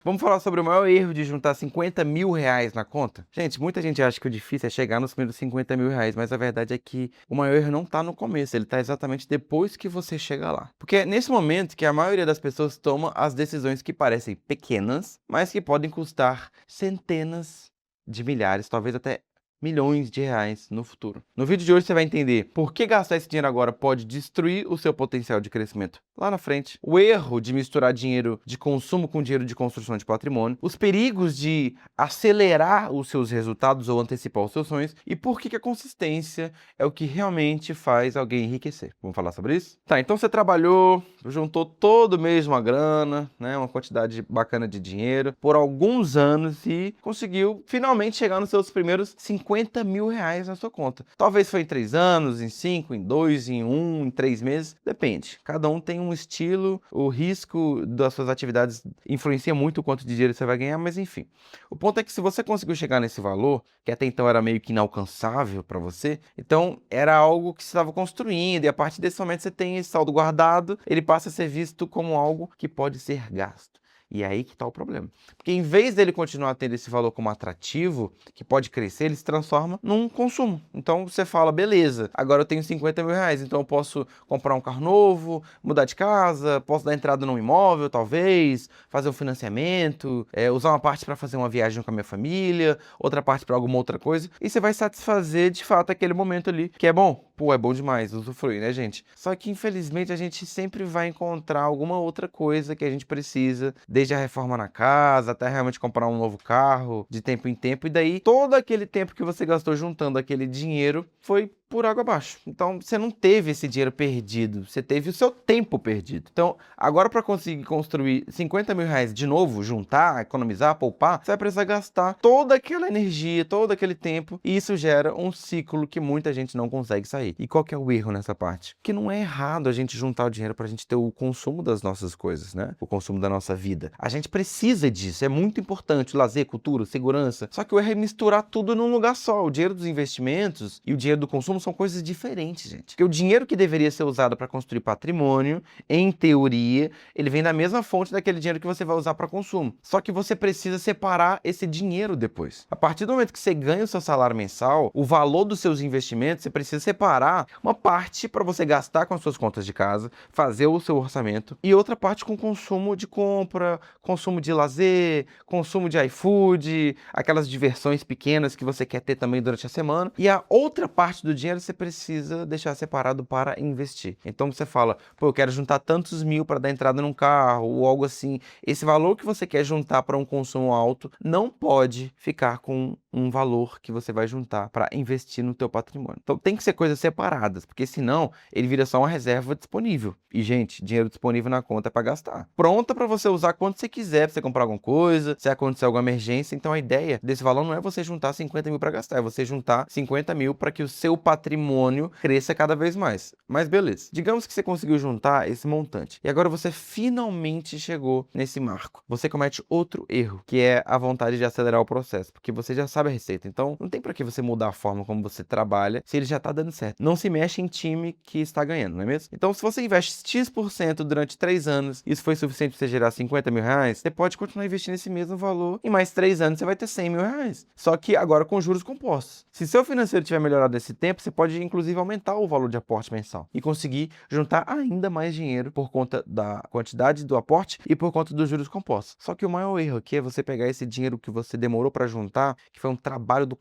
Vamos falar sobre o maior erro de juntar 50 mil reais na conta? Gente, muita gente acha que o difícil é chegar nos primeiros 50 mil reais, mas a verdade é que o maior erro não está no começo, ele está exatamente depois que você chega lá. Porque é nesse momento que a maioria das pessoas toma as decisões que parecem pequenas, mas que podem custar centenas de milhares, talvez até milhões de reais no futuro. No vídeo de hoje você vai entender por que gastar esse dinheiro agora pode destruir o seu potencial de crescimento lá na frente, o erro de misturar dinheiro de consumo com dinheiro de construção de patrimônio, os perigos de acelerar os seus resultados ou antecipar os seus sonhos e por que a consistência é o que realmente faz alguém enriquecer. Vamos falar sobre isso? Tá, então você trabalhou, juntou todo mês uma grana, né, uma quantidade bacana de dinheiro por alguns anos e conseguiu finalmente chegar nos seus primeiros 50 mil reais na sua conta. Talvez foi em 3 anos, em 5, em 2, em 1, em 3 meses, depende. Cada um tem um estilo, o risco das suas atividades influencia muito o quanto de dinheiro você vai ganhar, mas enfim. O ponto é que se você conseguiu chegar nesse valor, que até então era meio que inalcançável para você, então era algo que você estava construindo e a partir desse momento você tem esse saldo guardado, ele passa a ser visto como algo que pode ser gasto. E é aí que está o problema. Porque em vez dele continuar tendo esse valor como atrativo, que pode crescer, ele se transforma num consumo. Então você fala, beleza, agora eu tenho 50 mil reais, então eu posso comprar um carro novo, mudar de casa, posso dar entrada num imóvel, talvez, fazer um financiamento, usar uma parte para fazer uma viagem com a minha família, outra parte para alguma outra coisa, e você vai satisfazer de fato aquele momento ali, que é bom. Pô, é bom demais, usufruir, né, gente? Só que infelizmente a gente sempre vai encontrar alguma outra coisa que a gente precisa, desde a reforma na casa até realmente comprar um novo carro de tempo em tempo, e daí todo aquele tempo que você gastou juntando aquele dinheiro foi por água abaixo. Então você não teve esse dinheiro perdido, você teve o seu tempo perdido. Então agora para conseguir construir 50 mil reais de novo, juntar, economizar, poupar, você vai precisar gastar toda aquela energia, todo aquele tempo, e isso gera um ciclo que muita gente não consegue sair. E qual que é o erro nessa parte? Que não é errado a gente juntar o dinheiro para a gente ter o consumo das nossas coisas, né? O consumo da nossa vida. A gente precisa disso, é muito importante, lazer, cultura, segurança. Só que o erro é misturar tudo num lugar só. O dinheiro dos investimentos e o dinheiro do consumo são coisas diferentes, gente. Porque o dinheiro que deveria ser usado para construir patrimônio, em teoria, ele vem da mesma fonte daquele dinheiro que você vai usar para consumo. Só que você precisa separar esse dinheiro depois. A partir do momento que você ganha o seu salário mensal, o valor dos seus investimentos, você precisa separar uma parte para você gastar com as suas contas de casa, fazer o seu orçamento, e outra parte com consumo de compra, consumo de lazer, consumo de iFood, aquelas diversões pequenas que você quer ter também durante a semana. E a outra parte do dinheiro você precisa deixar separado para investir. Então você fala, pô, eu quero juntar tantos mil para dar entrada num carro ou algo assim. Esse valor que você quer juntar para um consumo alto não pode ficar com um valor que você vai juntar para investir no teu patrimônio. Então tem que ser coisas separadas, porque senão ele vira só uma reserva disponível. E gente, dinheiro disponível na conta é para gastar. Pronta para você usar quando você quiser, para você comprar alguma coisa, se acontecer alguma emergência. Então a ideia desse valor não é você juntar 50 mil para gastar, é você juntar 50 mil para que o seu patrimônio cresça cada vez mais. Mas beleza, digamos que você conseguiu juntar esse montante e agora você finalmente chegou nesse marco. Você comete outro erro, que é a vontade de acelerar o processo, porque você já sabe a receita. Então não tem para que você mudar a forma como você trabalha se ele já está dando certo. Não se mexe em time que está ganhando, não é mesmo? Então se você investe X% durante 3 anos, isso foi suficiente para você gerar 50 mil reais, você pode continuar investindo esse mesmo valor. Em mais 3 anos você vai ter 100 mil reais. Só que agora com juros compostos. Se seu financeiro tiver melhorado esse tempo, você pode inclusive aumentar o valor de aporte mensal e conseguir juntar ainda mais dinheiro por conta da quantidade do aporte e por conta dos juros compostos. Só que o maior erro aqui é você pegar esse dinheiro que você demorou para juntar, que foi um trabalho do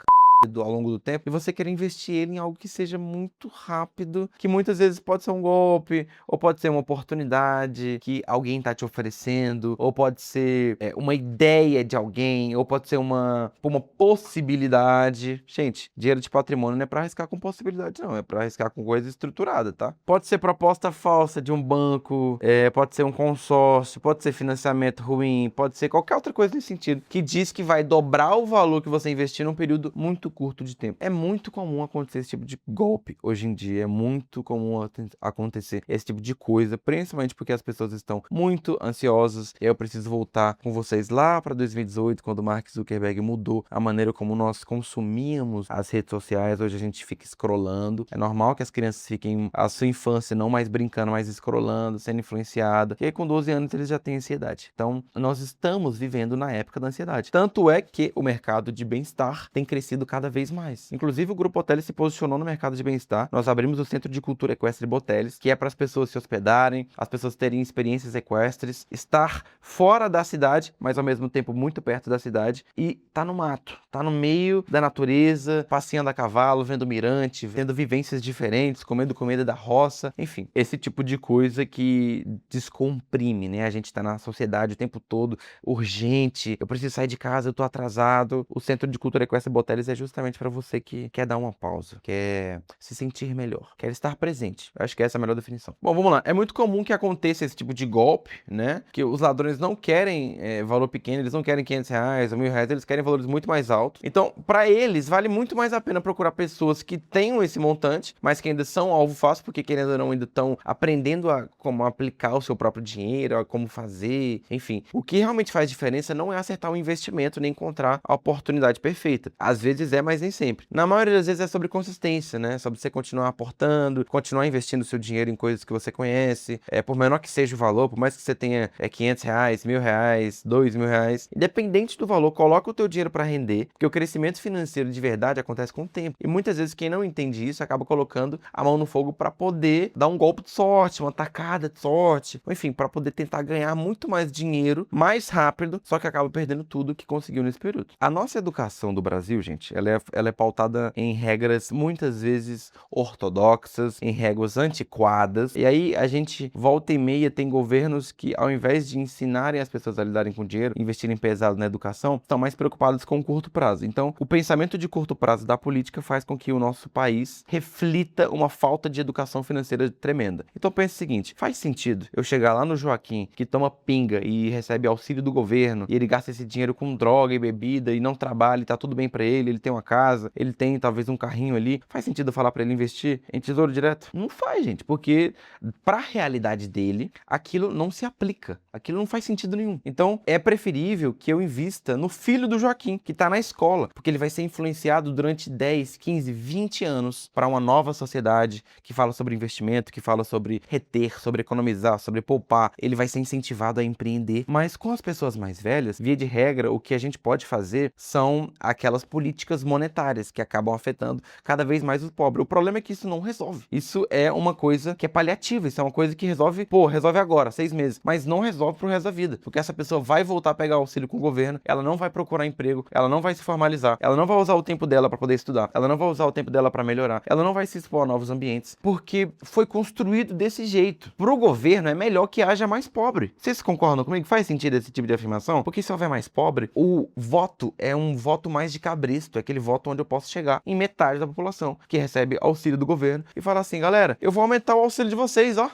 ao longo do tempo, e você querer investir ele em algo que seja muito rápido, que muitas vezes pode ser um golpe, ou pode ser uma oportunidade que alguém está te oferecendo, ou pode ser uma ideia de alguém, ou pode ser uma possibilidade. Gente, dinheiro de patrimônio não é para arriscar com possibilidade, não, é para arriscar com coisa estruturada, tá? Pode ser proposta falsa de um banco, pode ser um consórcio, pode ser financiamento ruim, pode ser qualquer outra coisa nesse sentido, que diz que vai dobrar o valor que você investir num período muito muito curto de tempo. É muito comum acontecer esse tipo de golpe hoje em dia, é muito comum acontecer esse tipo de coisa, principalmente porque as pessoas estão muito ansiosas. Eu preciso voltar com vocês lá para 2018, quando o Mark Zuckerberg mudou a maneira como nós consumíamos as redes sociais. Hoje a gente fica scrollando. É normal que as crianças fiquem a sua infância não mais brincando, mas scrollando, sendo influenciada. E aí com 12 anos eles já têm ansiedade. Então nós estamos vivendo na época da ansiedade. Tanto é que o mercado de bem-estar tem crescido cada vez mais. Inclusive o Grupo Botelhos se posicionou no mercado de bem-estar. Nós abrimos o Centro de Cultura Equestre Botelhos, que é para as pessoas se hospedarem, as pessoas terem experiências equestres, estar fora da cidade, mas ao mesmo tempo muito perto da cidade, e tá no mato, tá no meio da natureza, passeando a cavalo, vendo mirante, vendo vivências diferentes, comendo comida da roça, enfim, esse tipo de coisa que descomprime, né? A gente tá na sociedade o tempo todo, urgente, eu preciso sair de casa, eu tô atrasado. O Centro de Cultura Equestre Botelhos é justamente para você que quer dar uma pausa, quer se sentir melhor, quer estar presente. Eu acho que essa é a melhor definição. Bom, vamos lá. É muito comum que aconteça esse tipo de golpe, né? Que os ladrões não querem valor pequeno, eles não querem R$ 500 ou R$ 1.000, eles querem valores muito mais altos. Então, para eles, vale muito mais a pena procurar pessoas que tenham esse montante, mas que ainda são alvo fácil, porque querendo ou não, ainda estão aprendendo a como aplicar o seu próprio dinheiro, a como fazer, enfim. O que realmente faz diferença não é acertar o investimento, nem encontrar a oportunidade perfeita. Às vezes é, mas nem sempre. Na maioria das vezes é sobre consistência, né? Sobre você continuar aportando, continuar investindo seu dinheiro em coisas que você conhece, por menor que seja o valor, por mais que você tenha R$ 500, R$ 1.000, R$ 2.000, independente do valor, coloca o teu dinheiro para render, porque o crescimento financeiro de verdade acontece com o tempo. E muitas vezes quem não entende isso acaba colocando a mão no fogo para poder dar um golpe de sorte, uma tacada de sorte, enfim, para poder tentar ganhar muito mais dinheiro, mais rápido, só que acaba perdendo tudo que conseguiu nesse período. A nossa educação do Brasil, gente, ela é pautada em regras muitas vezes ortodoxas, em regras antiquadas, e aí a gente volta e meia tem governos que, ao invés de ensinarem as pessoas a lidarem com dinheiro, investirem pesado na educação, estão mais preocupados com o curto prazo. Então, o pensamento de curto prazo da política faz com que o nosso país reflita uma falta de educação financeira tremenda. Então, pense o seguinte, faz sentido eu chegar lá no Joaquim, que toma pinga e recebe auxílio do governo, e ele gasta esse dinheiro com droga e bebida, e não trabalha, e tá tudo bem pra ele tem uma casa, ele tem talvez um carrinho ali, faz sentido eu falar pra ele investir em tesouro direto? Não faz, gente, porque pra realidade dele, aquilo não se aplica, aquilo não faz sentido nenhum. Então, é preferível que eu invista no filho do Joaquim, que tá na escola, porque ele vai ser influenciado durante 10, 15, 20 anos para uma nova sociedade que fala sobre investimento, que fala sobre reter, sobre economizar, sobre poupar. Ele vai ser incentivado a empreender. Mas com as pessoas mais velhas, via de regra, o que a gente pode fazer são aquelas políticas monetárias que acabam afetando cada vez mais o pobre. O problema é que isso não resolve. Isso é uma coisa que é paliativa, isso é uma coisa que resolve, resolve agora, 6 meses, mas não resolve pro resto da vida, porque essa pessoa vai voltar a pegar auxílio com o governo, ela não vai procurar emprego, ela não vai se formalizar, ela não vai usar o tempo dela para poder estudar, ela não vai usar o tempo dela para melhorar, ela não vai se expor a novos ambientes, porque foi construído desse jeito. Pro governo é melhor que haja mais pobre. Vocês concordam comigo? Faz sentido esse tipo de afirmação? Porque se houver mais pobre, o voto é um voto mais de cabresto, é aquele voto onde eu posso chegar em metade da população que recebe auxílio do governo e falar assim, galera, eu vou aumentar o auxílio de vocês, ó.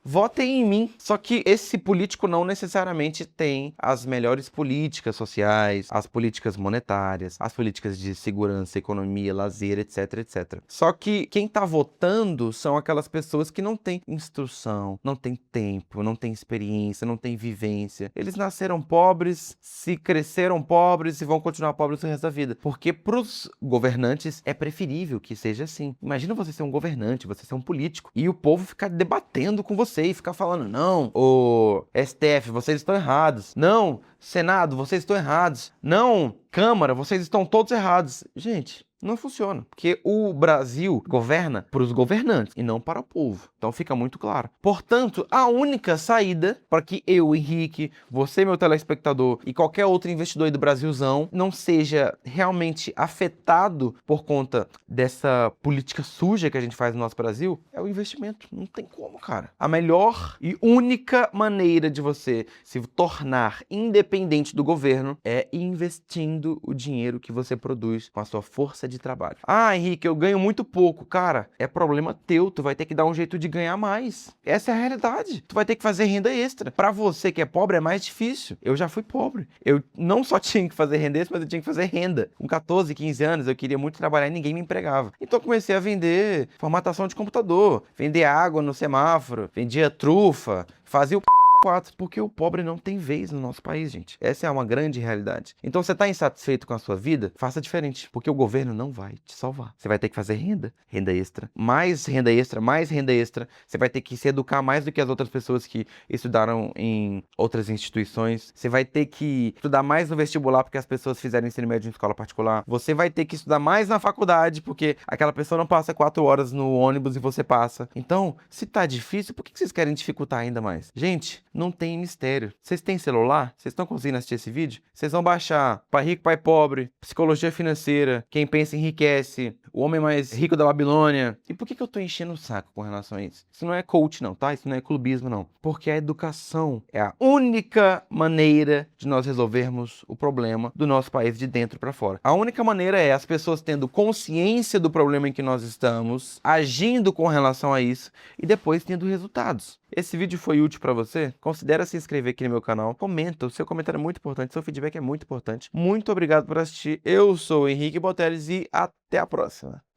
Votem em mim. Só que esse político não necessariamente tem as melhores políticas sociais, as políticas monetárias, as políticas de segurança, economia, lazer, etc, etc. Só que quem tá votando são aquelas pessoas que não têm instrução, não têm tempo, não têm experiência, não têm vivência. Eles nasceram pobres, se cresceram pobres e vão continuar pobres o resto da vida. Porque pros governantes é preferível que seja assim. Imagina você ser um governante, você ser um político, e o povo ficar debatendo com você e ficar falando, não, o STF, vocês estão errados. Não, Senado, vocês estão errados. Não, Câmara, vocês estão todos errados. Gente, não funciona, porque o Brasil governa para os governantes e não para o povo. Então fica muito claro. Portanto, a única saída para que eu, Henrique, você, meu telespectador e qualquer outro investidor aí do Brasilzão não seja realmente afetado por conta dessa política suja que a gente faz no nosso Brasil é o investimento. Não tem como, cara. A melhor e única maneira de você se tornar independente do governo é investindo o dinheiro que você produz com a sua força de trabalho. Ah, Henrique, eu ganho muito pouco. Cara, é problema teu, tu vai ter que dar um jeito de ganhar mais. Essa é a realidade. Tu vai ter que fazer renda extra. Pra você que é pobre é mais difícil. Eu já fui pobre. Eu não só tinha que fazer renda extra, mas eu tinha que fazer renda. Com 14, 15 anos, eu queria muito trabalhar e ninguém me empregava. Então eu comecei a vender formatação de computador, vender água no semáforo, vendia trufa, fazia o 4, porque o pobre não tem vez no nosso país, gente. Essa é uma grande realidade. Então, você está insatisfeito com a sua vida? Faça diferente, porque o governo não vai te salvar. Você vai ter que fazer renda, renda extra, mais renda extra, mais renda extra. Você vai ter que se educar mais do que as outras pessoas que estudaram em outras instituições. Você vai ter que estudar mais no vestibular, porque as pessoas fizeram ensino médio em escola particular. Você vai ter que estudar mais na faculdade, porque aquela pessoa não passa 4 horas no ônibus e você passa. Então, se tá difícil, por que vocês querem dificultar ainda mais? Gente, não tem mistério. Vocês têm celular? Vocês estão conseguindo assistir esse vídeo? Vocês vão baixar Pai Rico, Pai Pobre, Psicologia Financeira, Quem Pensa Enriquece, O Homem Mais Rico da Babilônia. E por que eu tô enchendo o saco com relação a isso? Isso não é coach não, tá? Isso não é clubismo não. Porque a educação é a única maneira de nós resolvermos o problema do nosso país de dentro para fora. A única maneira é as pessoas tendo consciência do problema em que nós estamos, agindo com relação a isso e depois tendo resultados. Esse vídeo foi útil para você? Considere se inscrever aqui no meu canal. Comenta, o seu comentário é muito importante, seu feedback é muito importante. Muito obrigado por assistir. Eu sou o Henrique Boteles e até a próxima.